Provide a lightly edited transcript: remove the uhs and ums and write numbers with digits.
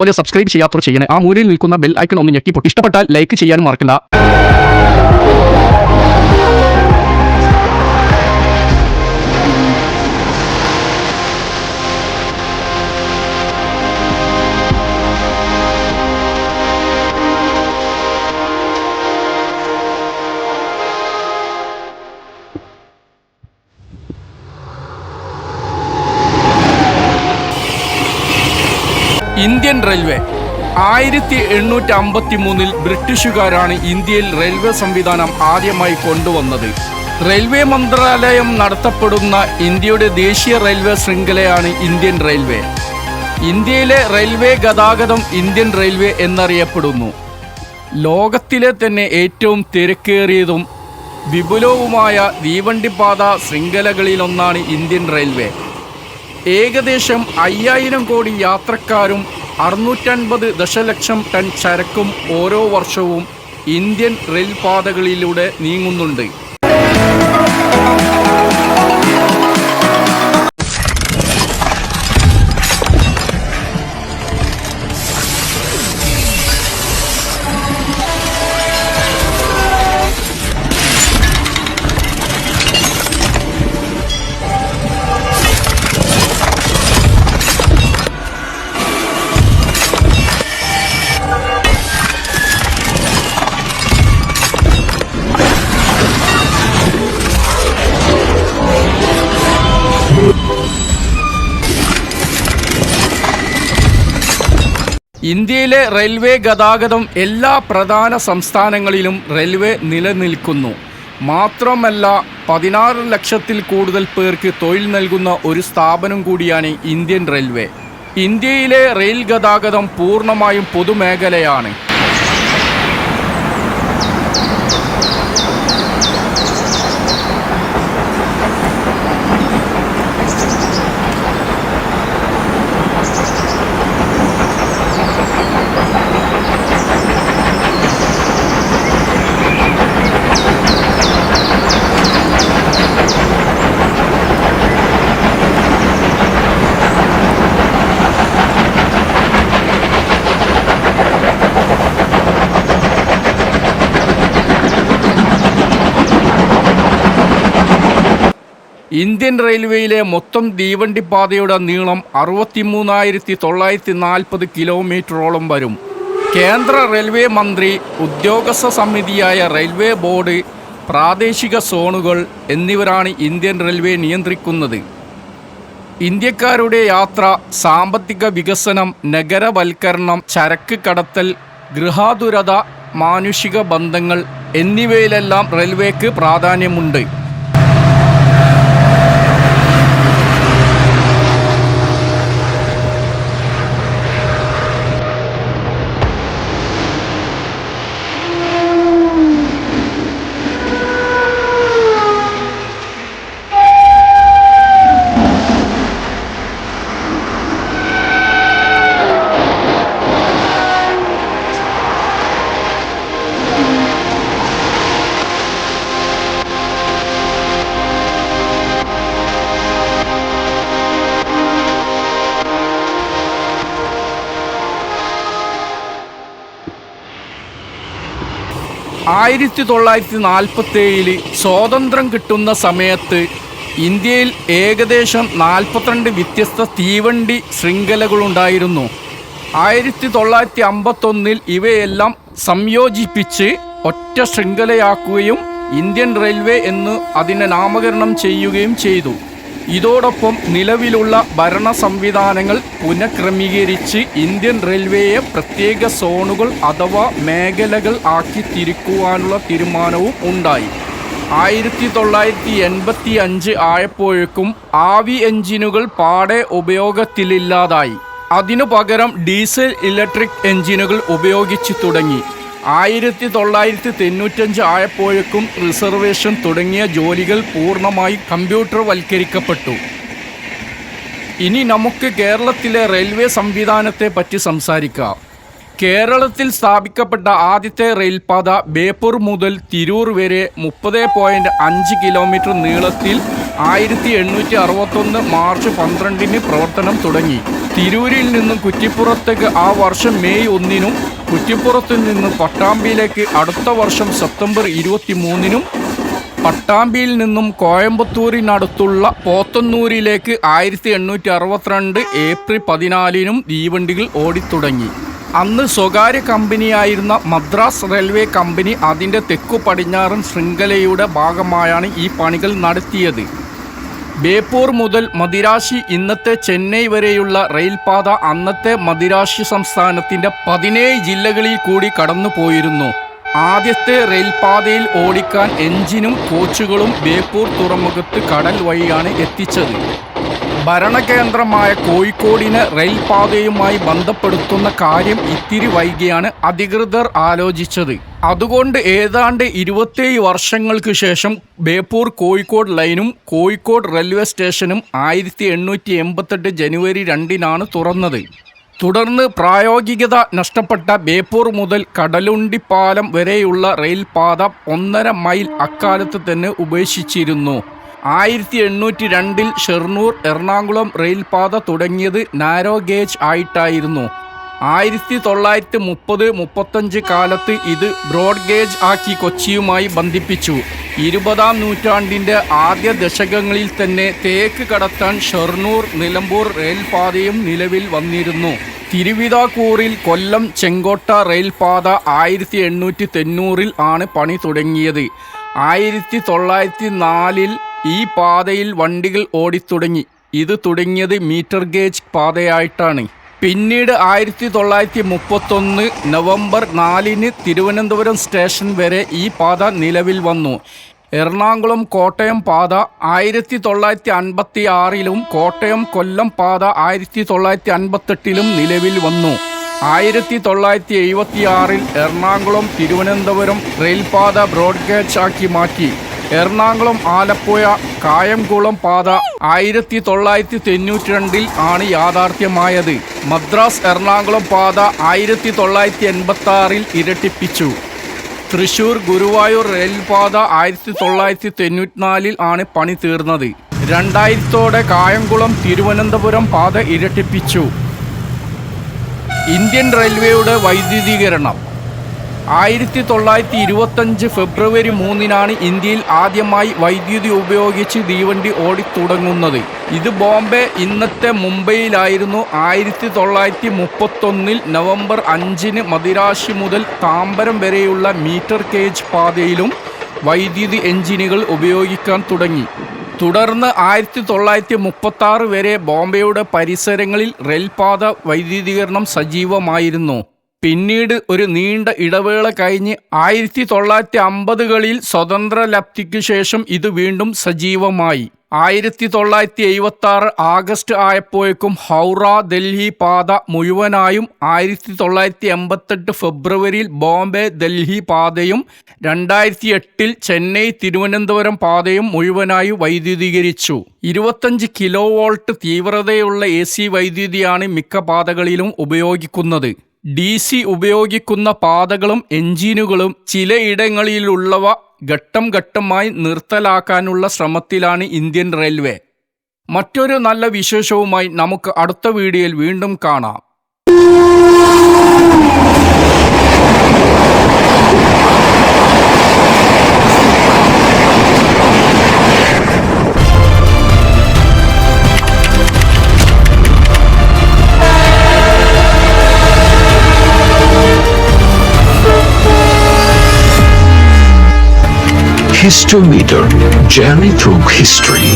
അതുപോലെ സബ്സ്ക്രൈബ് ചെയ്യാത്തവർ ചെയ്യണേ. ആ മൂലയിൽ നിൽക്കുന്ന ബെൽ ഐക്കൺ ഒന്ന് ഞെക്കി ഇഷ്ടപ്പെട്ടാൽ ലൈക്ക് ചെയ്യാനും മറക്കണ്ട. ഇന്ത്യൻ റെയിൽവേ 1853 ബ്രിട്ടീഷുകാരാണ് ഇന്ത്യയിൽ റെയിൽവേ സംവിധാനം ആദ്യമായി കൊണ്ടുവന്നത്. റെയിൽവേ മന്ത്രാലയം നടത്തപ്പെടുന്ന ഇന്ത്യയുടെ ദേശീയ റെയിൽവേ ശൃംഖലയാണ് ഇന്ത്യൻ റെയിൽവേ. ഇന്ത്യയിലെ റെയിൽവേ ഗതാഗതം ഇന്ത്യൻ റെയിൽവേ എന്നറിയപ്പെടുന്നു. ലോകത്തിലെ തന്നെ ഏറ്റവും തിരക്കേറിയതും വിപുലവുമായ തീവണ്ടിപ്പാത ശൃംഖലകളിലൊന്നാണ് ഇന്ത്യൻ റെയിൽവേ. ഏകദേശം 5000 കോടി യാത്രക്കാരും 650 ദശലക്ഷം ടൺ ചരക്കും ഓരോ വർഷവും ഇന്ത്യൻ റെയിൽപാതകളിലൂടെ നീങ്ങുന്നുണ്ട്. ഇന്ത്യയിലെ റെയിൽവേ ഗതാഗതം എല്ലാ പ്രധാന സംസ്ഥാനങ്ങളിലും റെയിൽവേ നിലനിൽക്കുന്നു. മാത്രമല്ല 16 ലക്ഷത്തിൽ കൂടുതൽ പേർക്ക് തൊഴിൽ നൽകുന്ന ഒരു സ്ഥാപനം കൂടിയാണ് ഇന്ത്യൻ റെയിൽവേ. ഇന്ത്യയിലെ റെയിൽ ഗതാഗതം പൂർണ്ണമായും പൊതുമേഖലയാണ്. ഇന്ത്യൻ റെയിൽവേയിലെ മൊത്തം തീവണ്ടിപ്പാതയുടെ നീളം 63,940 കിലോമീറ്ററോളം വരും. കേന്ദ്ര റെയിൽവേ മന്ത്രി, ഉദ്യോഗസ്ഥ സമിതിയായ റെയിൽവേ ബോർഡ്, പ്രാദേശിക സോണുകൾ എന്നിവരാണ് ഇന്ത്യൻ റെയിൽവേ നിയന്ത്രിക്കുന്നത്. ഇന്ത്യക്കാരുടെ യാത്ര, സാമ്പത്തിക വികസനം, നഗരവൽക്കരണം, ചരക്ക് കടത്തൽ, ഗൃഹാതുരത, മാനുഷിക ബന്ധങ്ങൾ എന്നിവയിലെല്ലാം റെയിൽവേക്ക് പ്രാധാന്യമുണ്ട്. ആയിരത്തി 1947 സ്വാതന്ത്ര്യം കിട്ടുന്ന സമയത്ത് ഇന്ത്യയിൽ ഏകദേശം 42 വ്യത്യസ്ത തീവണ്ടി ശൃംഖലകളുണ്ടായിരുന്നു. 1951 ഇവയെല്ലാം സംയോജിപ്പിച്ച് ഒറ്റ ശൃംഖലയാക്കുകയും ഇന്ത്യൻ റെയിൽവേ എന്ന് അതിനെ നാമകരണം ചെയ്യുകയും ചെയ്തു. ഇതോടൊപ്പം നിലവിലുള്ള ഭരണ സംവിധാനങ്ങൾ പുനഃക്രമീകരിച്ച് ഇന്ത്യൻ റെയിൽവേയെ പ്രത്യേക സോണുകൾ അഥവാ മേഖലകൾ ആക്കി തിരിക്കുവാനുള്ള തീരുമാനവും ഉണ്ടായി. 1985 ആയപ്പോഴേക്കും ആവി എഞ്ചിനുകൾ പാടെ ഉപയോഗത്തിലില്ലാതായി. അതിനു പകരം ഡീസൽ ഇലക്ട്രിക് എഞ്ചിനുകൾ ഉപയോഗിച്ചു തുടങ്ങി. 1995 ആയപ്പോഴേക്കും റിസർവേഷൻ തുടങ്ങിയ ജോലികൾ പൂർണ്ണമായി കമ്പ്യൂട്ടർവൽക്കരിക്കപ്പെട്ടു. ഇനി നമുക്ക് കേരളത്തിലെ റെയിൽവേ സംവിധാനത്തെ പറ്റി സംസാരിക്കാം. കേരളത്തിൽ സ്ഥാപിക്കപ്പെട്ട ആദ്യത്തെ റെയിൽപാത ബേപ്പൂർ മുതൽ തിരൂർ വരെ 30.5 കിലോമീറ്റർ നീളത്തിൽ 1861 മാർച്ച് 12-ന് പ്രവർത്തനം തുടങ്ങി. തിരൂരിൽ നിന്നും കുറ്റിപ്പുറത്തേക്ക് ആ വർഷം മെയ് 1-നും കുറ്റിപ്പുറത്തു നിന്നും പട്ടാമ്പിയിലേക്ക് അടുത്ത വർഷം സെപ്റ്റംബർ 23-നും പട്ടാമ്പിയിൽ നിന്നും കോയമ്പത്തൂരിനടുത്തുള്ള പോത്തന്നൂരിലേക്ക് 1862 ഏപ്രിൽ 14-നും തീവണ്ടികൾ ഓടിത്തുടങ്ങി. അന്ന് സ്വകാര്യ കമ്പനിയായിരുന്ന മദ്രാസ് റെയിൽവേ കമ്പനി അതിൻ്റെ തെക്കു പടിഞ്ഞാറൻ ശൃംഖലയുടെ ഭാഗമായാണ് ഈ പണികൾ നടത്തിയത്. ബേപ്പൂർ മുതൽ മദിരാശി ഇന്നത്തെ ചെന്നൈ വരെയുള്ള റെയിൽപാത അന്നത്തെ മദിരാശി സംസ്ഥാനത്തിൻ്റെ 17 ജില്ലകളിൽ കൂടി കടന്നു പോയിരുന്നു. ആദ്യത്തെ റെയിൽപാതയിൽ ഓടിക്കാൻ എഞ്ചിനും കോച്ചുകളും ബേപ്പൂർ തുറമുഖത്ത് കടൽ വഴിയാണ് എത്തിച്ചത്. ഭരണകേന്ദ്രമായ കോഴിക്കോടിനെ റെയിൽപാതയുമായി ബന്ധപ്പെടുത്തുന്ന കാര്യം ഇത്തിരി വൈകിയാണ് അധികൃതർ ആലോചിച്ചത്. അതുകൊണ്ട് ഏതാണ്ട് 27 വർഷങ്ങൾക്ക് ശേഷം ബേപ്പൂർ കോഴിക്കോട് ലൈനും കോഴിക്കോട് റെയിൽവേ സ്റ്റേഷനും 1888 ജനുവരി 2-നാണ് തുറന്നത്. തുടർന്ന് പ്രായോഗികത നഷ്ടപ്പെട്ട ബേപ്പൂർ മുതൽ കടലുണ്ടിപ്പാലം വരെയുള്ള റെയിൽപാത 1.5 മൈൽ അക്കാലത്ത് തന്നെ ഉപേക്ഷിച്ചിരുന്നു. 1802-ൽ ഷൊർണൂർ എറണാകുളം റെയിൽപാത തുടങ്ങിയത് നാരോ ഗേജ് ആയിട്ടായിരുന്നു. 1930-35 കാലത്ത് ഇത് ബ്രോഡ് ഗേജ് ആക്കി കൊച്ചിയുമായി ബന്ധിപ്പിച്ചു. 20-ാം നൂറ്റാണ്ടിൻ്റെ ആദ്യ ദശകങ്ങളിൽ തന്നെ തേക്ക് കടത്താൻ ഷൊർണൂർ നിലമ്പൂർ റെയിൽപാതയും നിലവിൽ വന്നിരുന്നു. തിരുവിതാംകൂറിൽ കൊല്ലം ചെങ്കോട്ട റെയിൽപാത 1890-ൽ ആണ് പണി തുടങ്ങിയത്. 1904-ൽ ഈ പാതയിൽ വണ്ടികൾ ഓടിത്തുടങ്ങി. ഇത് തുടങ്ങിയത് മീറ്റർ ഗേജ് പാതയായിട്ടാണ്. പിന്നീട് 1931 നവംബർ 4-ന് തിരുവനന്തപുരം സ്റ്റേഷൻ വരെ ഈ പാത നിലവിൽ വന്നു. എറണാകുളം കോട്ടയം പാത 1956-ലും കോട്ടയം കൊല്ലം പാത 1958-ലും നിലവിൽ വന്നു. 1976-ൽ എറണാകുളം തിരുവനന്തപുരം റെയിൽപാത ബ്രോഡ് ഗേജ് ആക്കി മാറ്റി. എറണാകുളം ആലപ്പുഴ കായംകുളം പാത 1992-ൽ ആണ് യാഥാർത്ഥ്യമായത്. മദ്രാസ് എറണാകുളം പാത 1986-ൽ ഇരട്ടിപ്പിച്ചു. തൃശൂർ ഗുരുവായൂർ റെയിൽപാത 1994-ൽ ആണ് പണി തീർന്നത്. 2000-ഓടെ കായംകുളം തിരുവനന്തപുരം പാത ഇരട്ടിപ്പിച്ചു. ഇന്ത്യൻ റെയിൽവേയുടെ വൈദ്യുതീകരണം 1925 ഫെബ്രുവരി 3-നാണ് ഇന്ത്യയിൽ ആദ്യമായി വൈദ്യുതി ഉപയോഗിച്ച് തീവണ്ടി ഓടിത്തുടങ്ങുന്നത്. ഇത് ബോംബെ ഇന്നത്തെ മുംബൈയിലായിരുന്നു. 1931-ൽ നവംബർ 5-ന് മദിരാശി മുതൽ താമ്പരം വരെയുള്ള മീറ്റർ ഗേജ് പാതയിലും വൈദ്യുതി എഞ്ചിനുകൾ ഉപയോഗിക്കാൻ തുടങ്ങി. തുടർന്ന് 1936 വരെ ബോംബെയുടെ പരിസരങ്ങളിൽ റെയിൽപാത വൈദ്യുതീകരണം സജീവമായിരുന്നു. പിന്നീട് ഒരു നീണ്ട ഇടവേള കഴിഞ്ഞ് 1950-കളിൽ സ്വതന്ത്ര ലബ്ധിക്ക് ശേഷം ഇത് വീണ്ടും സജീവമായി. 1976 ആഗസ്റ്റ് ആയപ്പോഴേക്കും ഹൗറ ഡൽഹി പാത മുഴുവനായും 1988 ഫെബ്രുവരിയിൽ ബോംബെ ഡൽഹി പാതയും 2008-ൽ ചെന്നൈ തിരുവനന്തപുരം പാതയും മുഴുവനായി വൈദ്യുതീകരിച്ചു. 25 കിലോവോൾട്ട് തീവ്രതയുള്ള AC വൈദ്യുതിയാണ് മിക്ക പാതകളിലും ഉപയോഗിക്കുന്നത്. DC ഉപയോഗിക്കുന്ന പാതകളും എഞ്ചിനുകളും ചിലയിടങ്ങളിലുള്ളവ ഘട്ടം ഘട്ടമായി നിർത്തലാക്കാനുള്ള ശ്രമത്തിലാണ് ഇന്ത്യൻ റെയിൽവേ. മറ്റൊരു നല്ല വിശേഷവുമായി നമുക്ക് അടുത്ത വീഡിയോയിൽ വീണ്ടും കാണാം. Histometer, journey through history.